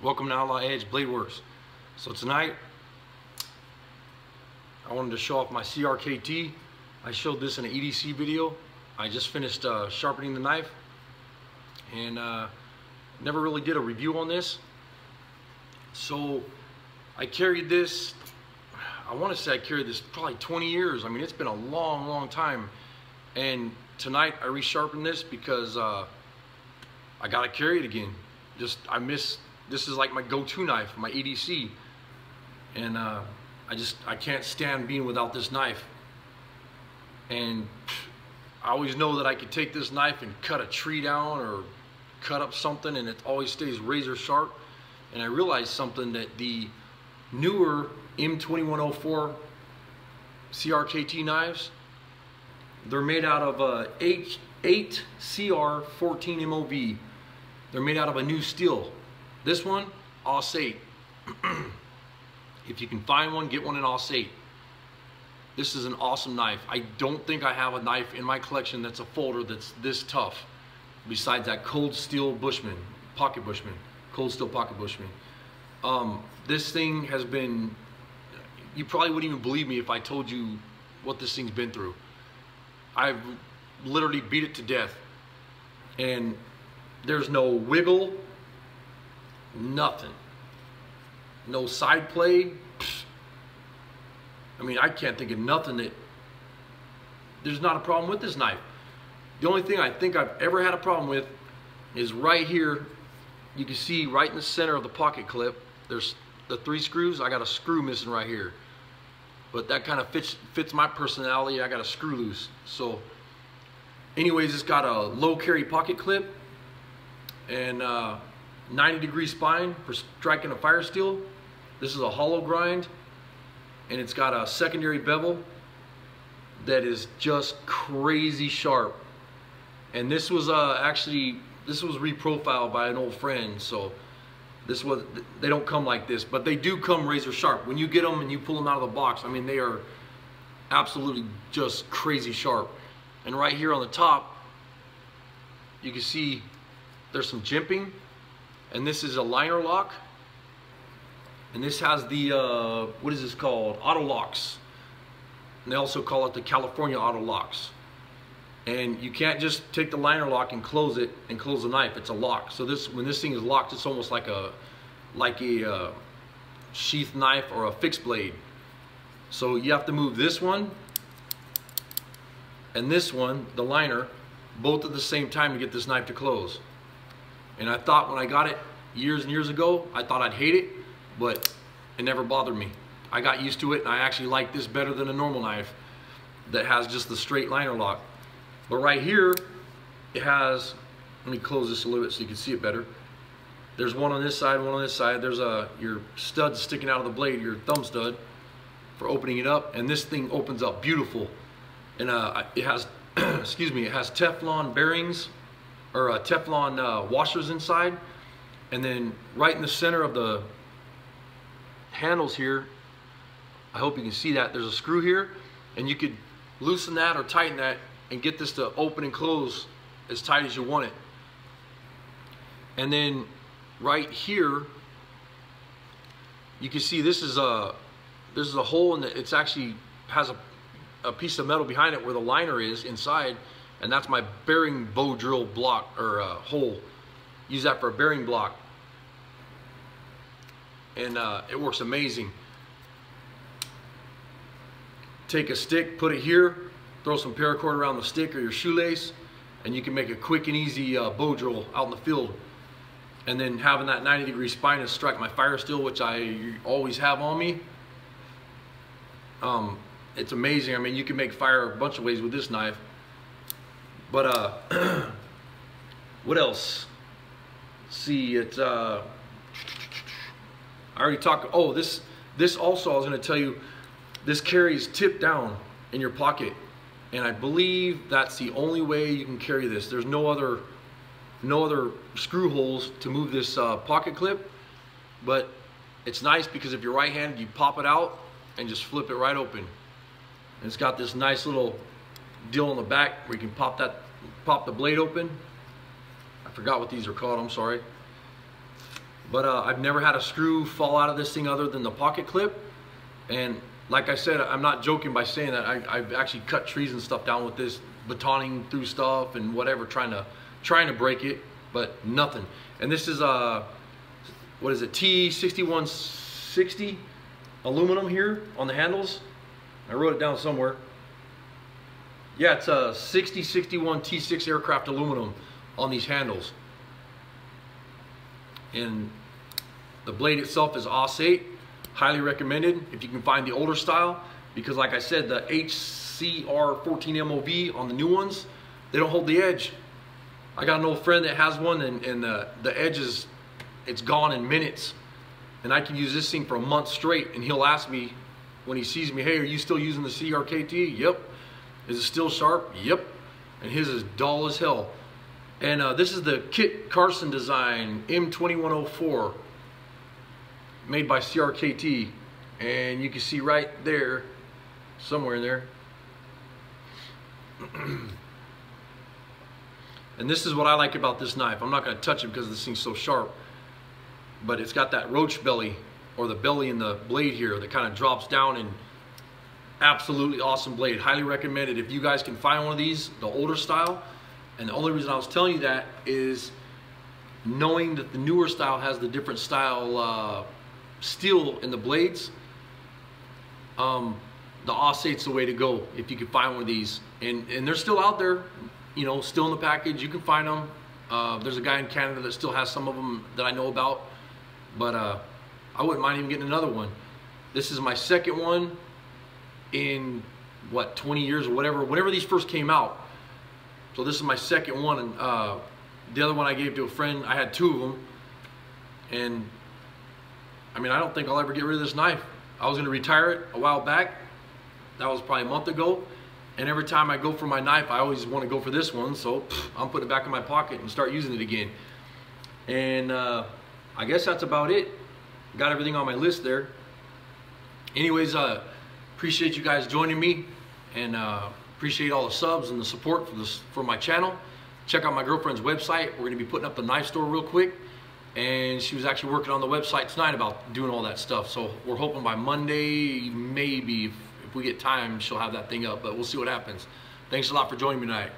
Welcome to Outlaw Edge Blade Works. So tonight I wanted to show off my crkt. I showed this in an EDC video. I just finished sharpening the knife and never really did a review on this. So I carried this, I want to say I carried this probably 20 years. I mean, it's been a long time. And tonight I resharpened this because I gotta carry it again. This is like my go-to knife, my EDC, and I can't stand being without this knife. And I always know that I could take this knife and cut a tree down or cut up something, and it always stays razor sharp. And I realized something, that the newer M21-04 crkt knives, they're made out of 8 CR14 MOV. They're made out of a new steel. This one, AUS-8. If you can find one, get one in AUS-8. This is an awesome knife. I don't think I have a knife in my collection that's a folder that's this tough, besides that cold steel Bushman, pocket Bushman, cold steel pocket Bushman. This thing has been, you probably wouldn't even believe me if I told you what this thing's been through. I've literally beat it to death, and there's no wiggle, nothing, no side play. I mean, I can't think of nothing that, there's not a problem with this knife. The only thing I think I've ever had a problem with is right here. You can see right in the center of the pocket clip, there's the 3 screws. I got a screw missing right here, but that kind of fits my personality. I got a screw loose. So anyways, it's got a low carry pocket clip and 90-degree spine for striking a fire steel. This is a hollow grind, and it's got a secondary bevel that is just crazy sharp. And this was this was reprofiled by an old friend. So they don't come like this, but they do come razor sharp. When you get them and you pull them out of the box, I mean, they are absolutely just crazy sharp. And right here on the top, you can see there's some jimping, and this is a liner lock, and this has the what is this called, auto locks, and they also call it the California auto locks. And you can't just take the liner lock and close it and close the knife. It's a lock. So when this thing is locked, it's almost like a sheath knife or a fixed blade. So you have to move this one and this one, the liner, both at the same time to get this knife to close. And I thought when I got it years and years ago, I thought I'd hate it, but it never bothered me. I got used to it, and I actually like this better than a normal knife that has just the straight liner lock. But right here, it has, let me close this a little bit so you can see it better. There's one on this side, one on this side. There's your stud sticking out of the blade, your thumb stud, for opening it up. And this thing opens up beautiful. And it has, excuse me, it has Teflon bearings, or Teflon washers inside. And then right in the center of the handles here, I hope you can see that, there's a screw here, and you could loosen that or tighten that and get this to open and close as tight as you want it. And then right here, you can see this is a hole in it's actually has a piece of metal behind it where the liner is inside, and that's my bearing bow drill block, or hole. Use that for a bearing block, and it works amazing. Take a stick, put it here, throw some paracord around the stick or your shoelace, and you can make a quick and easy bow drill out in the field. And then having that 90-degree spine to strike my fire steel, which I always have on me, it's amazing. I mean, you can make fire a bunch of ways with this knife. But what else? See, it's I already talked. Oh, this also I was going to tell you, this carries tip down in your pocket, and I believe that's the only way you can carry this. There's no other screw holes to move this pocket clip, but it's nice because if you're right-handed, you pop it out and just flip it right open. And it's got this nice little deal on the back where you can pop the blade open. I forgot what these are called, I'm sorry. But I've never had a screw fall out of this thing other than the pocket clip. And like I said, I'm not joking by saying that. I've actually cut trees and stuff down with this, batoning through stuff and whatever, trying to break it, but nothing. And this is what is it, T6160 aluminum here on the handles. I wrote it down somewhere. Yeah, it's a 6061 T6 aircraft aluminum on these handles. And the blade itself is AUS 8. Highly recommended if you can find the older style, because like I said, the HCR 14 MOV on the new ones, they don't hold the edge. I got an old friend that has one, and the edge it's gone in minutes. And I can use this thing for a month straight, and he'll ask me when he sees me, hey, are you still using the crkt? Yep. Is it still sharp? Yep. And his is dull as hell. And this is the Kit Carson design M21-04, made by crkt. And you can see right there, somewhere in there. And this is what I like about this knife. I'm not going to touch it because this thing's so sharp. But it's got that roach belly, or the belly in the blade here, that kind of drops down, and absolutely awesome blade. Highly recommended if you guys can find one of these, the older style. And the only reason I was telling you that is knowing that the newer style has the different style steel in the blades. The AUS 8's the way to go if you can find one of these. And they're still out there, you know, still in the package. You can find them. There's a guy in Canada that still has some of them that I know about. But I wouldn't mind even getting another one. This is my second one in, what, 20 years or whatever, whenever these first came out. So this is my second one, and the other one I gave to a friend. I had two of them, and I mean, I don't think I'll ever get rid of this knife. I was going to retire it a while back. That was probably a month ago, and every time I go for my knife, I always want to go for this one, so I'm putting it back in my pocket and start using it again. And I guess that's about it. Got everything on my list there. Anyways, appreciate you guys joining me, and appreciate all the subs and the support for my channel. Check out my girlfriend's website. We're going to be putting up the knife store real quick, and she was actually working on the website tonight about doing all that stuff. So we're hoping by Monday, maybe if we get time, she'll have that thing up, but we'll see what happens. Thanks a lot for joining me tonight.